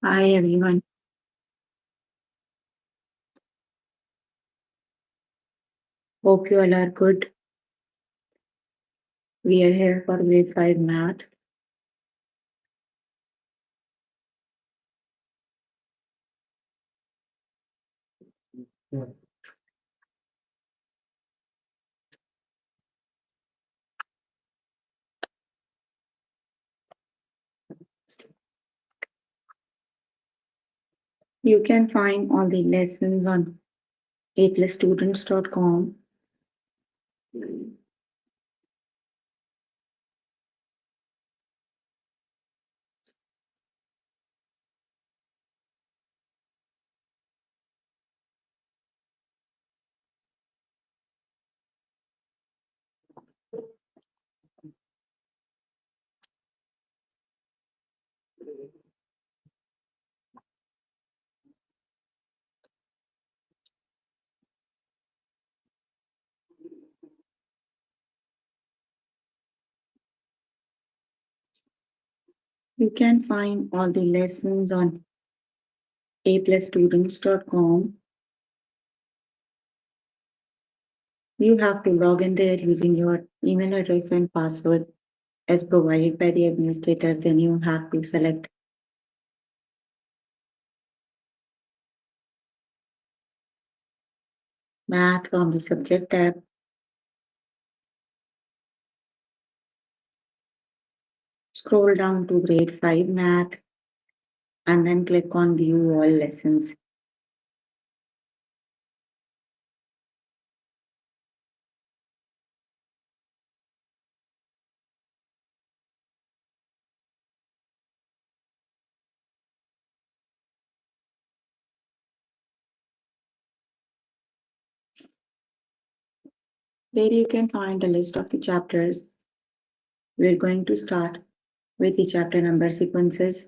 Hi everyone. Hope you all are good. We are here for grade 5 math. You can find all the lessons on aplusstudents.com. You can find all the lessons on aplusstudents.com. You have to log in there using your email address and password as provided by the administrator. Then you have to select math from the subject tab. Scroll down to grade 5 math and then click on view all lessons. There you can find a list of the chapters. We're going to start with the chapter number sequences.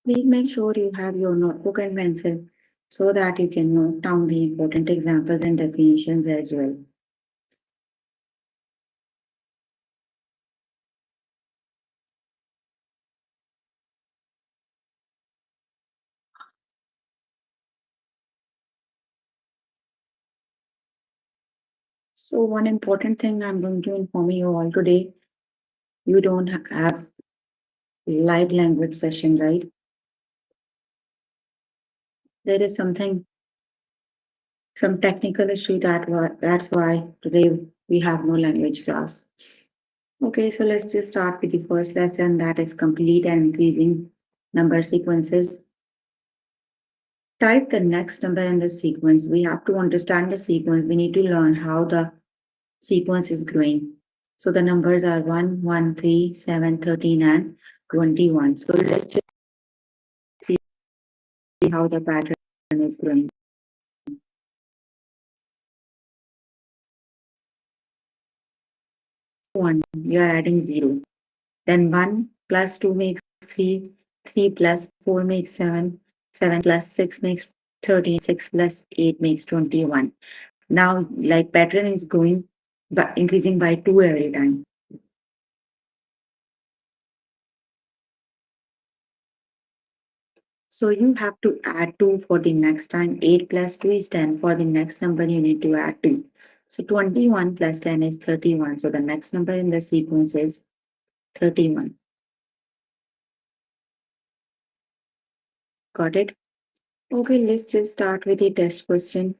Please make sure you have your notebook and pencil so that you can note down the important examples and definitions as well. So one important thing I'm going to inform you all today, you don't have live language session, right? There is some technical issue that's why today we have no language class. Okay, so let's just start with the first lesson, that is complete and increasing number sequences. Type the next number in the sequence. We have to understand the sequence. We need to learn how the sequence is growing. So the numbers are 1, 1, 3, 7, 13, and 21. So let's just see how the pattern is growing. 1, we are adding 0. Then 1 plus 2 makes 3, 3 plus 4 makes 7, 7 plus 6 makes 13, 6 plus 8 makes 21. Now, like pattern is going, but increasing by 2 every time. So you have to add 2 for the next time. 8 plus 2 is 10. For the next number, you need to add 2. So 21 plus 10 is 31. So the next number in the sequence is 31. Got it? Okay, let's just start with the test question.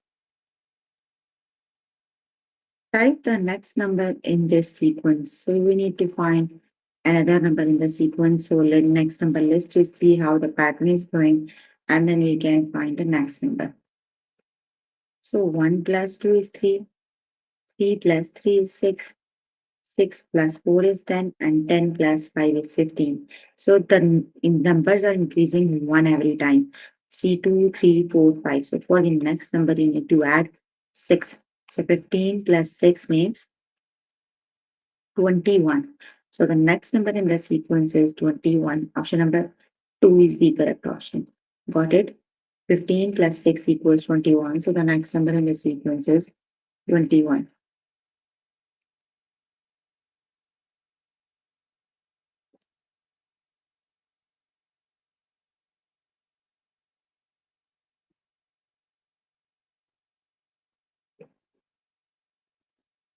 Type the next number in this sequence. So we need to find another number in the sequence. So next number, let's just see how the pattern is going, and then we can find the next number. So 1 plus 2 is 3. 3 plus 3 is 6. 6 plus 4 is 10 and 10 plus 5 is 15. So the numbers are increasing one every time. See 2, 3, 4, 5. So for the next number, you need to add 6. So 15 plus 6 makes 21. So the next number in the sequence is 21. Option number 2 is the correct option. Got it? 15 plus 6 equals 21. So the next number in the sequence is 21.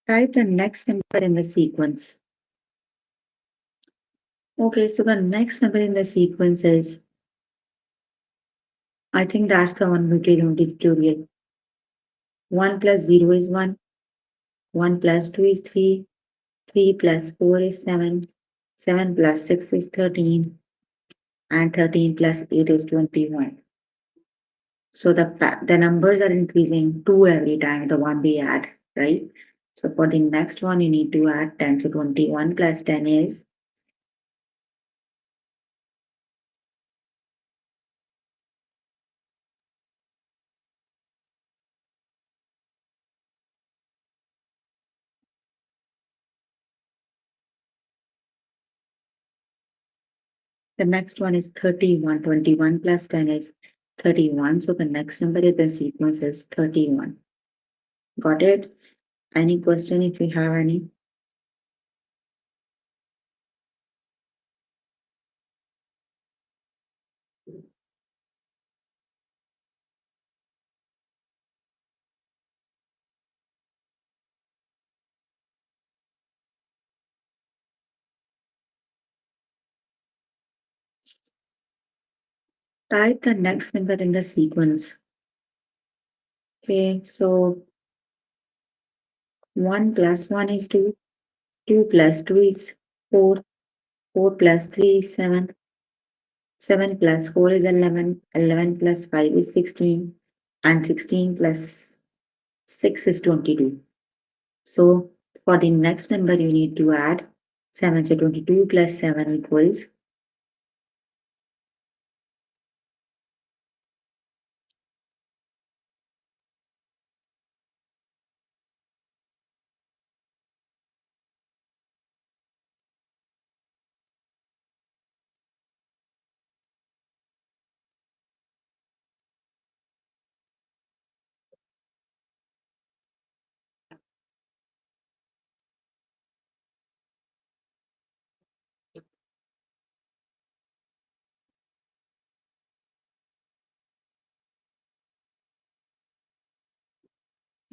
Type the next number in the sequence. Okay, so the next number in the sequence is, I think that's the one we did on the tutorial. 1 plus 0 is 1. 1 plus 2 is 3. 3 plus 4 is 7. 7 plus 6 is 13. And 13 plus 8 is 21. So the numbers are increasing 2 every time, the one we add, right? So for the next one, you need to add 10. So 21 plus 10 is, the next one is 31. 21 plus 10 is 31. So the next number in the sequence is 31. Got it? Any question if you have any? Type the next number in the sequence. Okay, so 1 plus 1 is 2. 2 plus 2 is 4. 4 plus 3 is 7. 7 plus 4 is 11. 11 plus 5 is 16. And 16 plus 6 is 22. So for the next number, you need to add 7. So 22 plus 7 equals,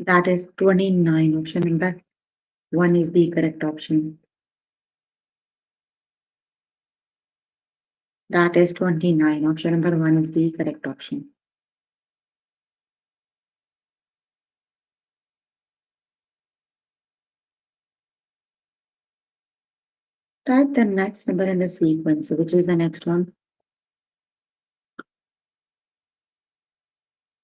that is 29. Option number 1 is the correct option. That is 29. Option number 1 is the correct option. Type the next number in the sequence, which is the next one.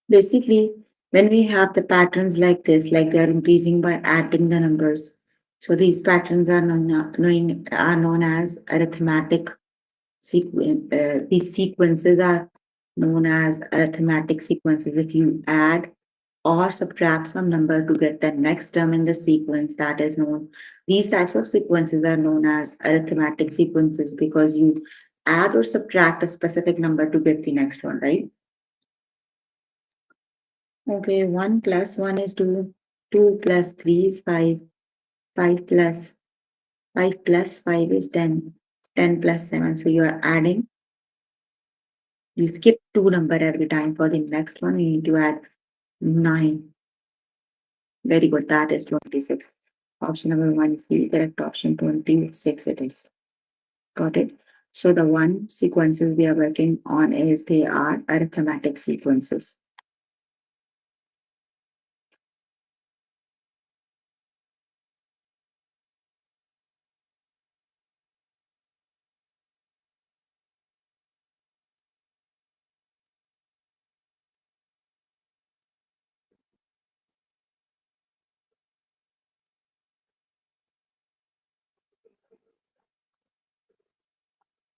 Basically, when we have the patterns like this, like they are increasing by adding the numbers. So these patterns are known as arithmetic sequence. These sequences are known as arithmetic sequences. If you add or subtract some number to get the next term in the sequence, that is known. These types of sequences are known as arithmetic sequences because you add or subtract a specific number to get the next one, right? Okay, 1 plus 1 is 2. 2 plus 3 is 5. 5 plus 5 is 10. 10 plus 7. So you are adding. You skip 2 number every time. For the next one, you need to add 9. Very good. That is 26. Option number 1 is the correct option. 26 it is. Got it? So the one sequences we are working on is they are arithmetic sequences.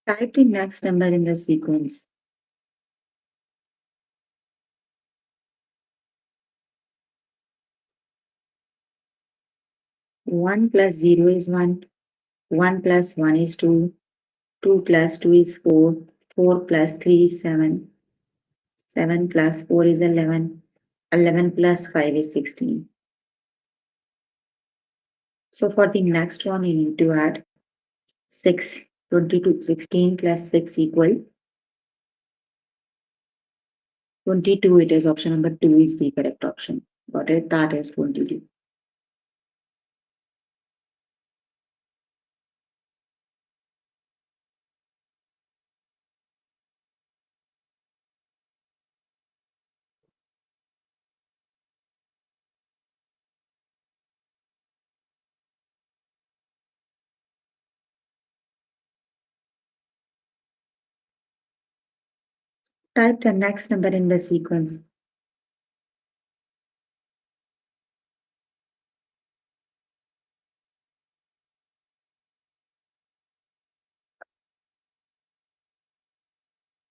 Type the next number in the sequence. One plus zero is one. 1 plus 1 is 2. 2 plus 2 is 4. 4 plus 3 is 7. 7 plus 4 is 11. 11 plus 5 is 16. So for the next one, you need to add 6. 22, 16 plus 6 equal 22. It is option number 2 is the correct option. Got it? That is 22. Type the next number in the sequence.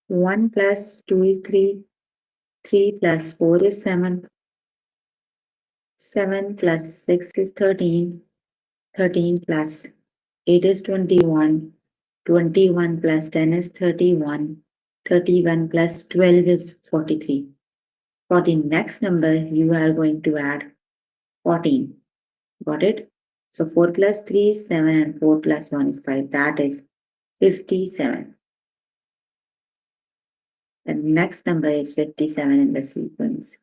One plus 2 is 3. 3 plus 4 is 7. 7 plus 6 is 13. 13 plus 8 is 21. 21 plus 10 is 31. 31 plus 12 is 43. For the next number, you are going to add 14. Got it? So 4 plus 3 is 7 and 4 plus 1 is 5. That is 57. The next number is 57 in the sequence.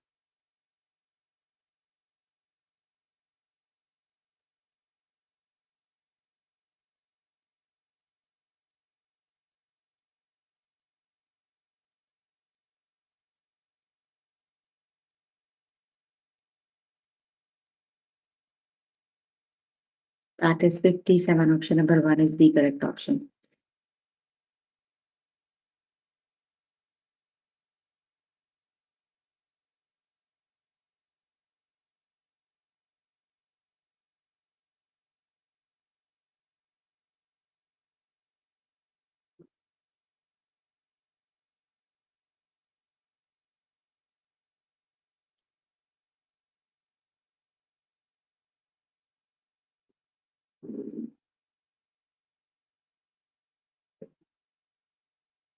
That is 57. Option number 1 is the correct option.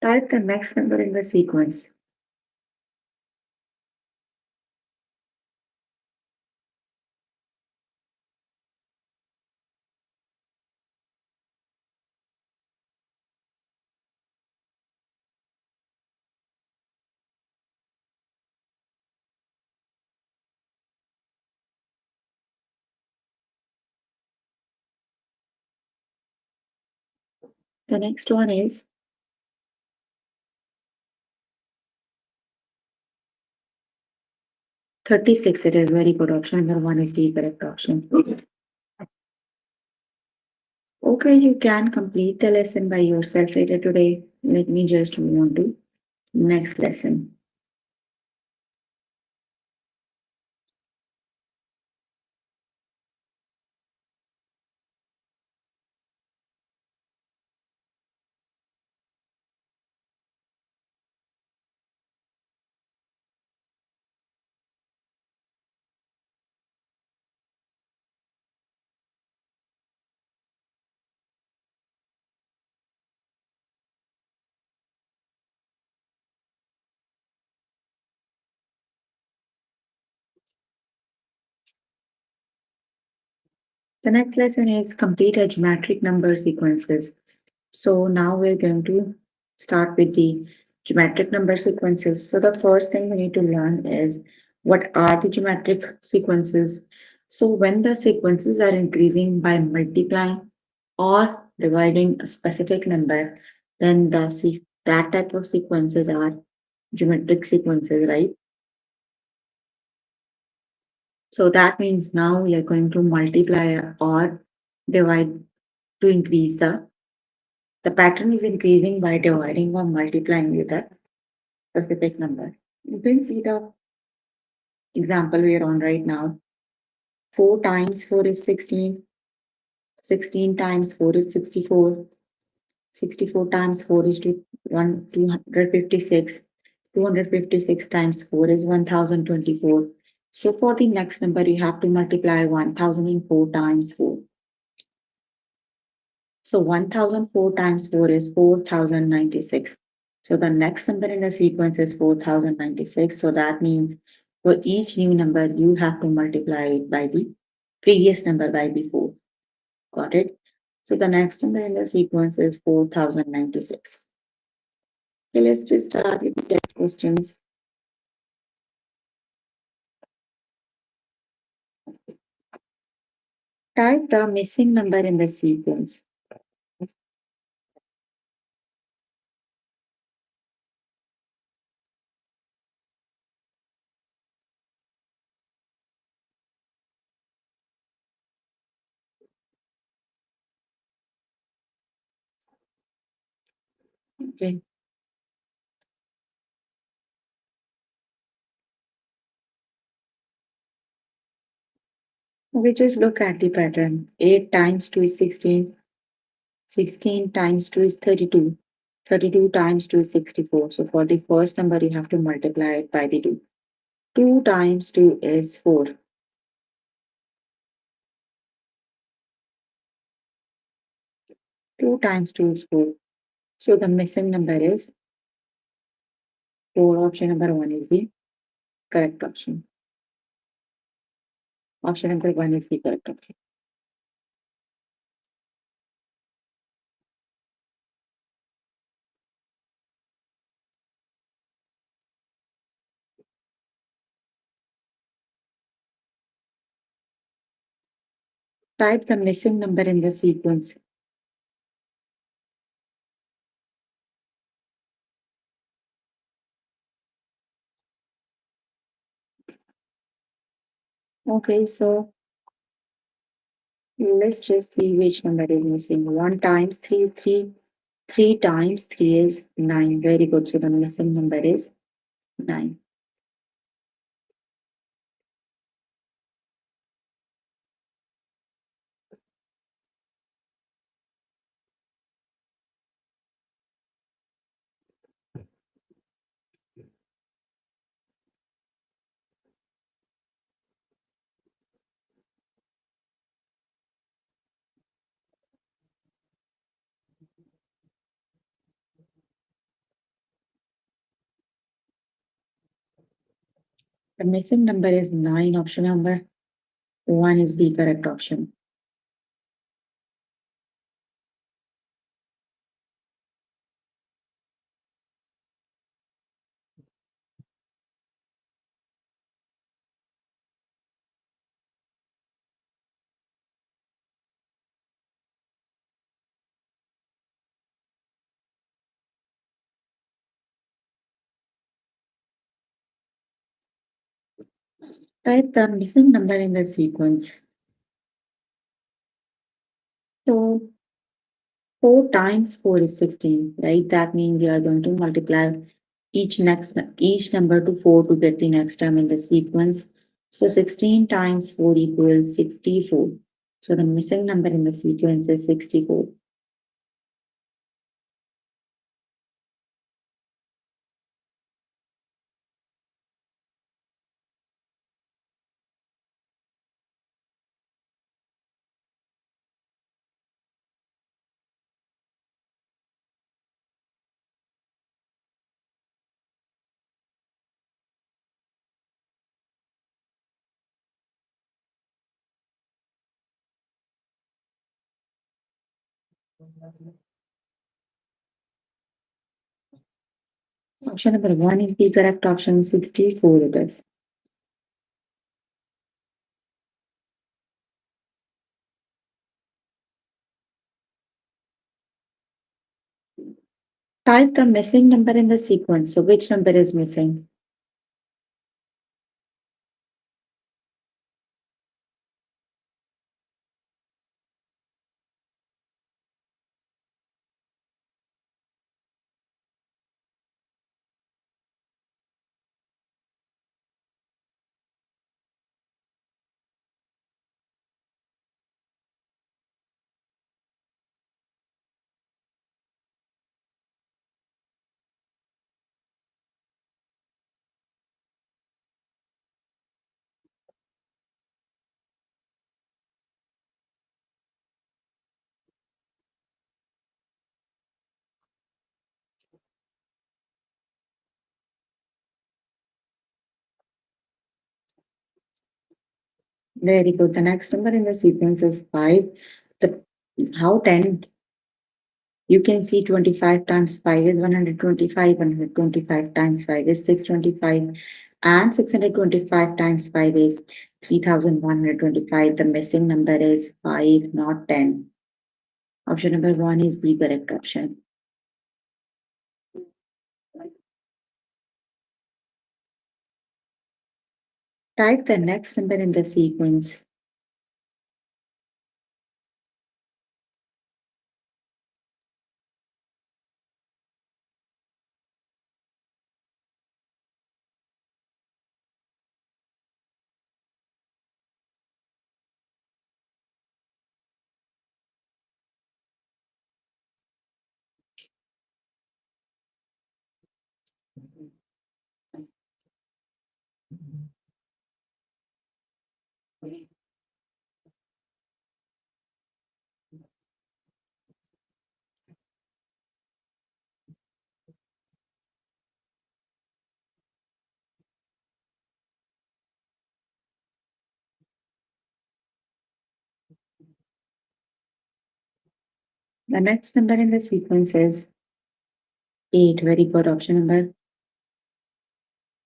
Type the next number in the sequence. The next one is 36. It is very good. Option number 1 is the correct option. Okay, you can complete the lesson by yourself later today. Let me just move on to next lesson. The next lesson is complete a geometric number sequences. So now we're going to start with the geometric number sequences. So the first thing we need to learn is what are the geometric sequences. So when the sequences are increasing by multiplying or dividing a specific number, then that type of sequences are geometric sequences, right? So that means now we are going to multiply or divide to increase the pattern is increasing by dividing or multiplying with a specific number. You can see the example we are on right now. 4 times 4 is 16. 16 times 4 is 64. 64 times 4 is 256. 256 times 4 is 1024. So for the next number, you have to multiply 1004 times 4. So 1004 times 4 is 4096. So the next number in the sequence is 4096. So that means for each new number, you have to multiply it by the previous number by before. Got it? So the next number in the sequence is 4096. Okay, let's just start with the test questions. Type the missing number in the sequence. Okay. We just look at the pattern. 8 times 2 is 16. 16 times 2 is 32. 32 times 2 is 64. So for the first number, you have to multiply it by the 2. 2 times 2 is 4. 2 times 2 is 4. So the missing number is 4. Option number 1 is the correct option. Option number 1 is the correct option. Type the missing number in the sequence. Okay, so let's just see which number is missing. 1 times 3 is 3. 3 times 3 is 9. Very good. So the missing number is 9. The missing number is 9. Option number 1 is the correct option. Type the missing number in the sequence. So 4 times 4 is 16, right? That means you are going to multiply each number to 4 to get the next term in the sequence. So 16 times 4 equals 64. So the missing number in the sequence is 64. Option number 1 is the correct option. 64 it is. Type the missing number in the sequence. So which number is missing? Very good. The next number in the sequence is 5. The how 10? You can see 25 times 5 is 125, 125 times 5 is 625, and 625 times 5 is 3125. The missing number is 5, not 10. Option number 1 is the correct option. Type the next number in the sequence. The next number in the sequence is 8. Very good. Option number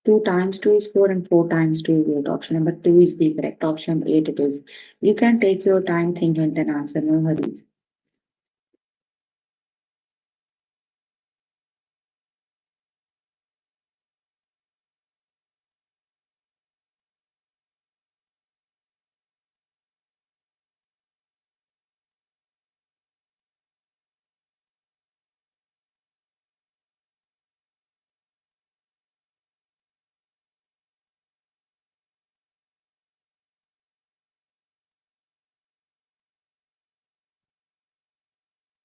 2 times 2 is 4 and 4 times 2 is 8. Option number 2 is the correct option. 8 it is. You can take your time, think and then answer. No hurries.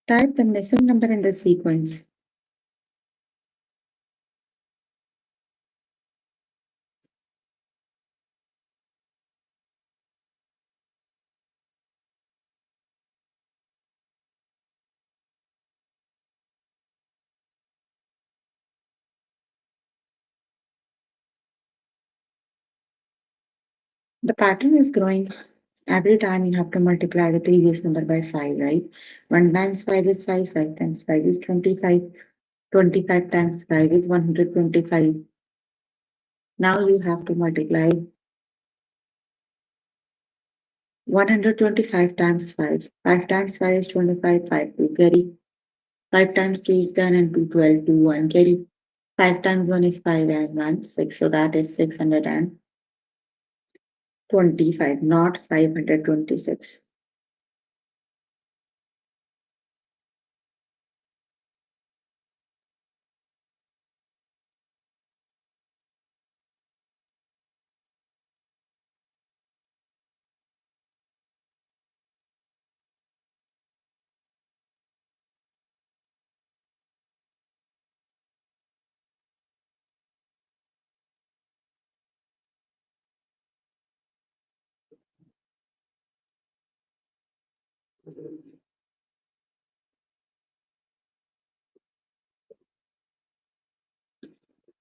Type the missing number in the sequence. The pattern is growing. Every time you have to multiply the previous number by 5, right? 1 times 5 is 5, 5 times 5 is 25, 25 times 5 is 125. Now you have to multiply 125 times 5. 5 times 5 is 25, 5 to carry. 5 times 2 is 10 and 2, 12, 2, 1 carry. 5 times 1 is 5 and 1, 6. So that is 625, not 526.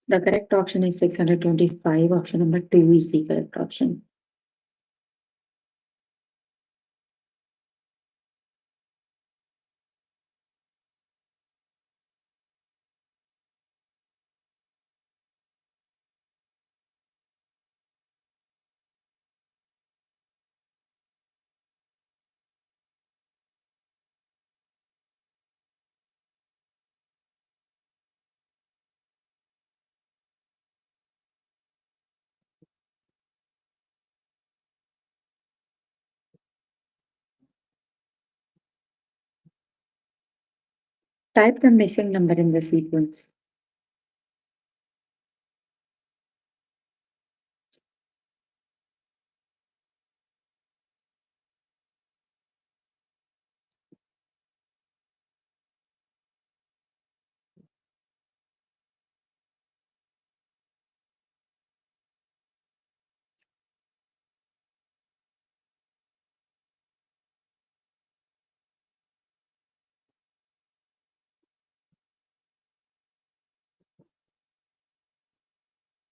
The correct option is 625. Option number 2 is the correct option. Type the missing number in the sequence.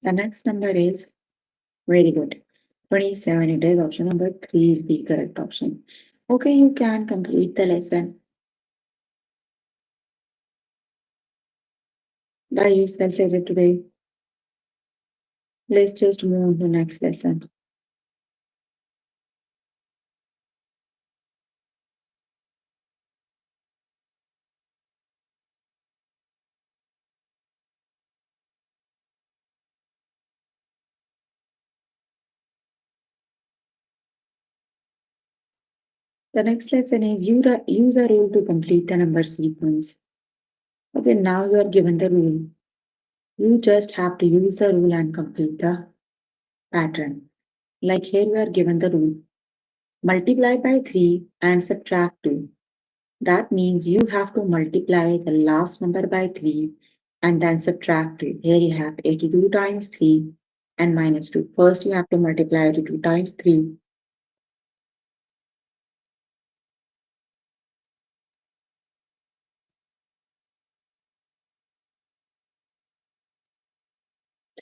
The next number is very good. 27 it is. Option number 3 is the correct option. Okay, you can complete the lesson by yourself every today. Let's just move on to the next lesson. The next lesson is use a rule to complete the number sequence. Okay, now you are given the rule. You just have to use the rule and complete the pattern. Like here we are given the rule. Multiply by 3 and subtract 2. That means you have to multiply the last number by 3 and then subtract 2. Here you have 82 times 3 and minus 2. First you have to multiply 82 times 3.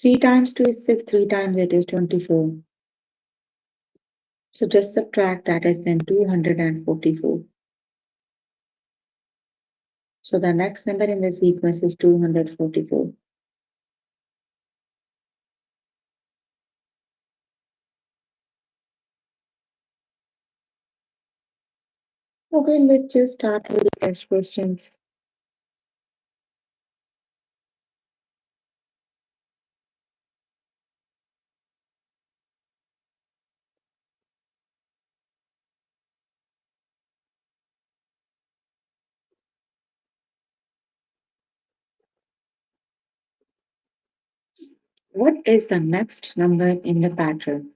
Three times 2 is 6, 3 times 8 is 24. So just subtract, that is then 244. So the next number in the sequence is 244. Okay, let's just start with the test questions. What is the next number in the pattern?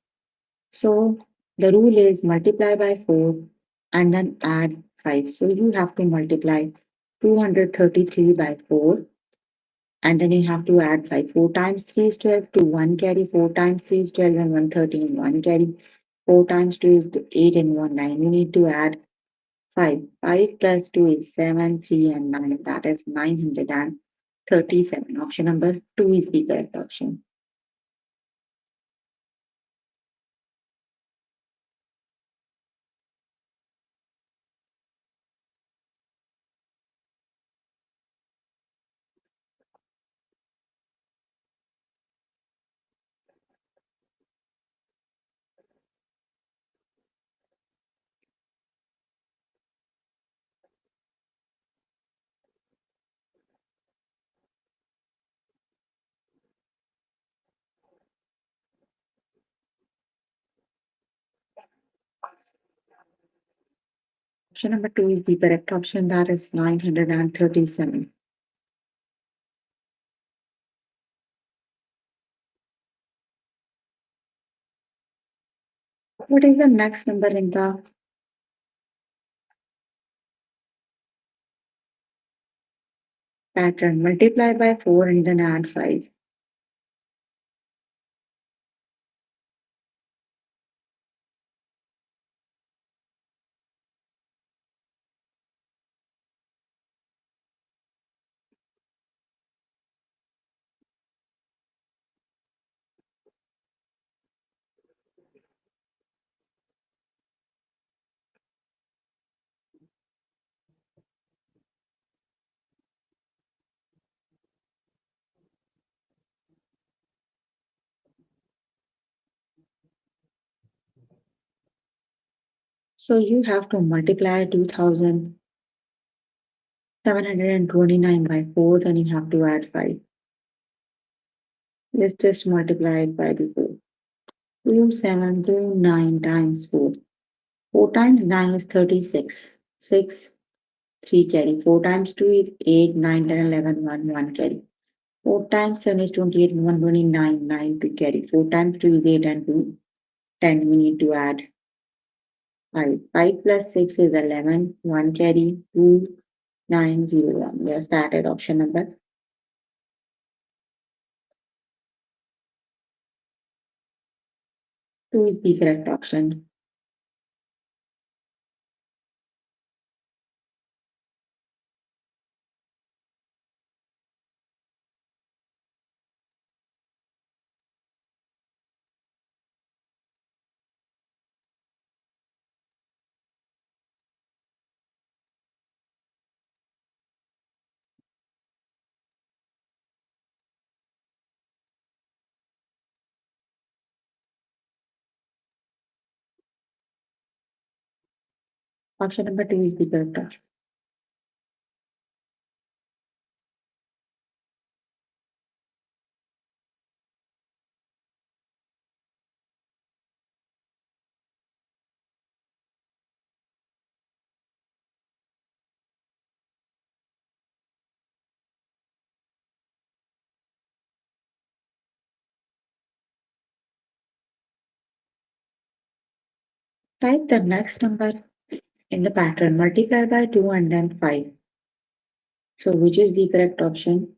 So the rule is multiply by 4 and then add 5. So you have to multiply 233 by 4 and then you have to add 5. 4 times 3 is 12, 2, 1 carry, 4 times 3 is 12 and 113, 1 carry. 4 times 2 is 8 and 1, 9. You need to add 5. 5 plus 2 is 7, 3 and 9. That is 937. Option number 2 is the correct option. Option number 2 is the correct option. That is 937. What is the next number in the pattern? Multiply by 4 and then add 5. So you have to multiply 2729 by 4, then you have to add 5. Let's just multiply it by the 4. 2729 times 4. 4 times 9 is 36. 6, 3 carry. 4 times 2 is 8, 9, 10, 11, 1, 1 carry. 4 times 7 is 28, 129, 9 to carry. 4 times 2 is 8 and 2, 10. We need to add 5. 5 plus 6 is 11, 1 carry, 2, 9, 0, 1. We have started option number 2 is the correct option. Option number two is the correct option. Type the next number in the pattern, multiply by 2 and then 5. So which is the correct option?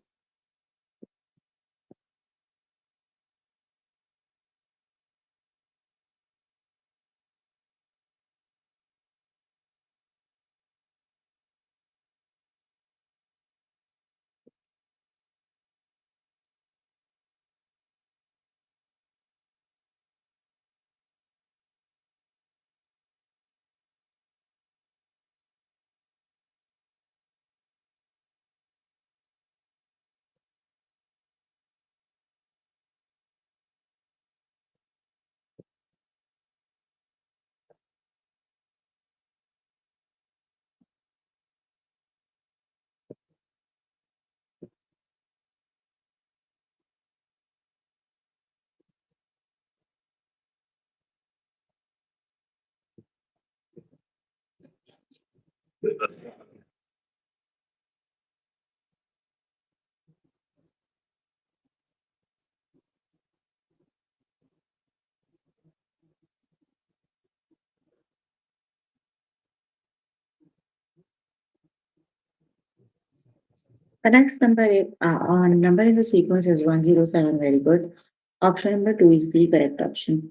The next number in the sequence is 107. Very good. Option number two is the correct option.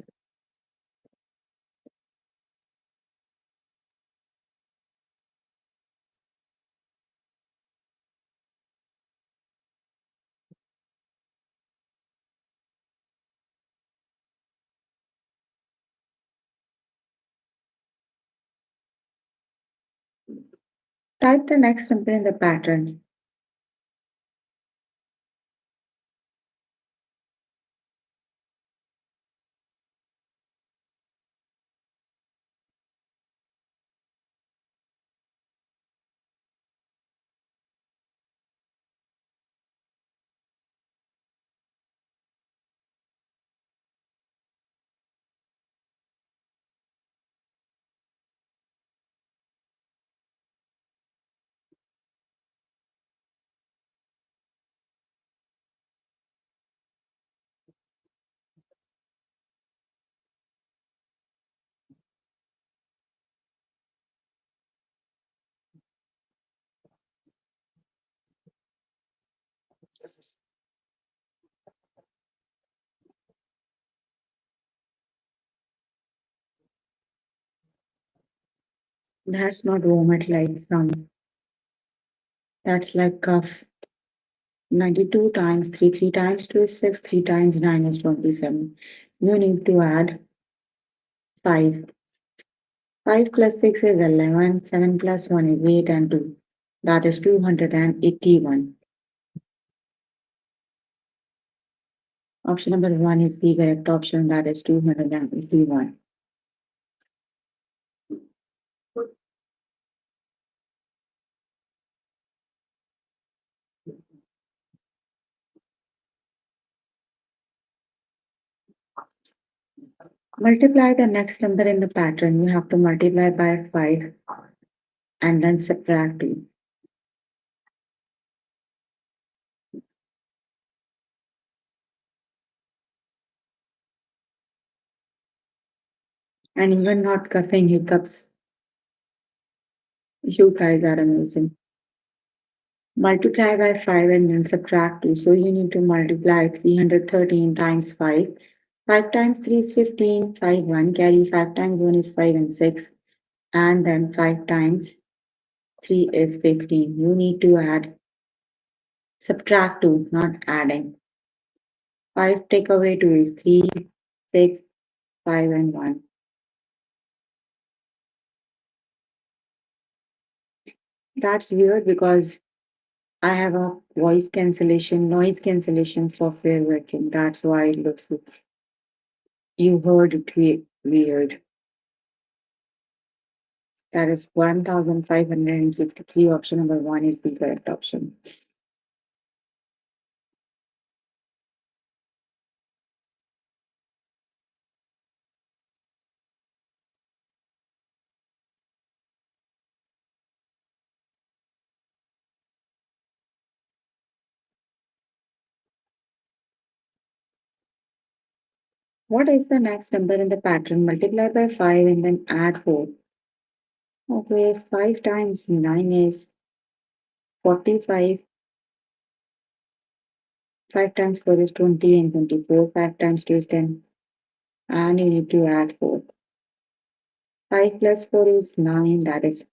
Type the next number in the pattern. That's not Roman like some. That's like 92 times 3, 3 times 2 is 6, 3 times 9 is 27. You need to add 5. 5 plus 6 is 11, 7 plus 1 is 8 and 2. That is 281. Option number 1 is the correct option, that is 281. Multiply the next number in the pattern. You have to multiply by 5 and then subtract 2. And even not coughing hiccups. You guys are amazing. Multiply by 5 and then subtract 2. So you need to multiply 313 times 5. 5 times 3 is 15. 5 1. Carry 5 times 1 is 5 and 6. And then 5 times 3 is 15. You need to add, subtract 2, not adding. 5 take away 2 is 3, 6, 5 and 1. That's weird because I have a noise cancellation software working. That's why it looks like you heard it weird. That is 1563. Option number one is the correct option. What is the next number in the pattern? Multiply by 5 and then add 4. Okay, 5 times 9 is 45. 5 times 4 is 20 and 24. 5 times 2 is 10. And you need to add 4. 5 plus 4 is 9. That is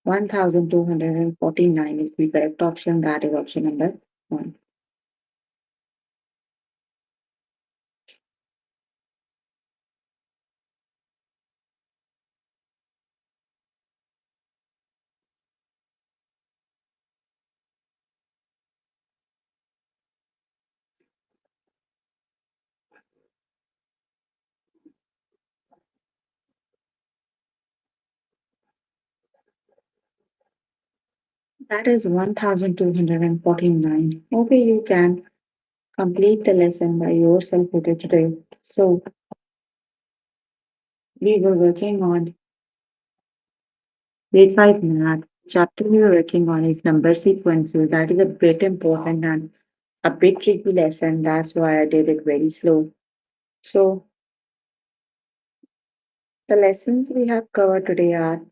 1249 is the correct option. That is option number 1. That is 1249. Okay, you can complete the lesson by yourself today. So we were working on grade 5 math. Chapter we were working on is number sequences. That is a bit important and a bit tricky lesson. That's why I did it very slow. So the lessons we have covered today are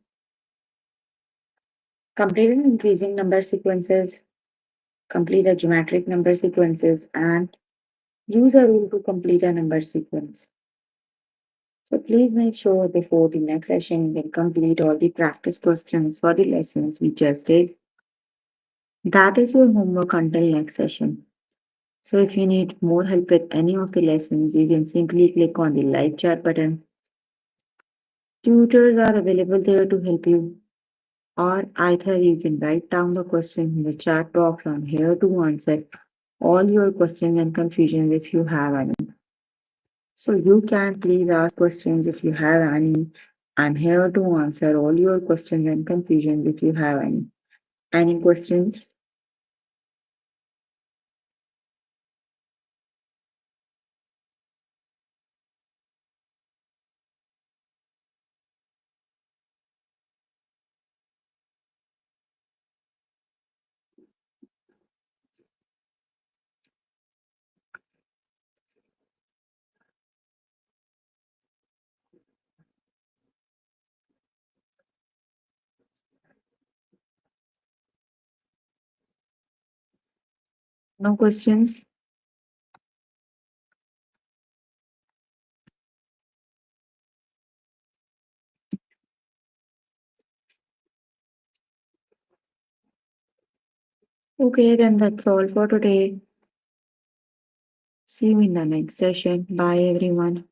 complete an increasing number sequences, complete a geometric number sequences, and use a rule to complete a number sequence. So please make sure before the next session you can complete all the practice questions for the lessons we just did. That is your homework until next session. So if you need more help with any of the lessons, you can simply click on the live chat button. Tutors are available there to help you. Or either you can write down the question in the chat box. I'm here to answer all your questions and confusions if you have any. So you can please ask questions if you have any. I'm here to answer all your questions and confusions if you have any. Any questions? No questions? Okay, then that's all for today. See you in the next session. Bye, everyone.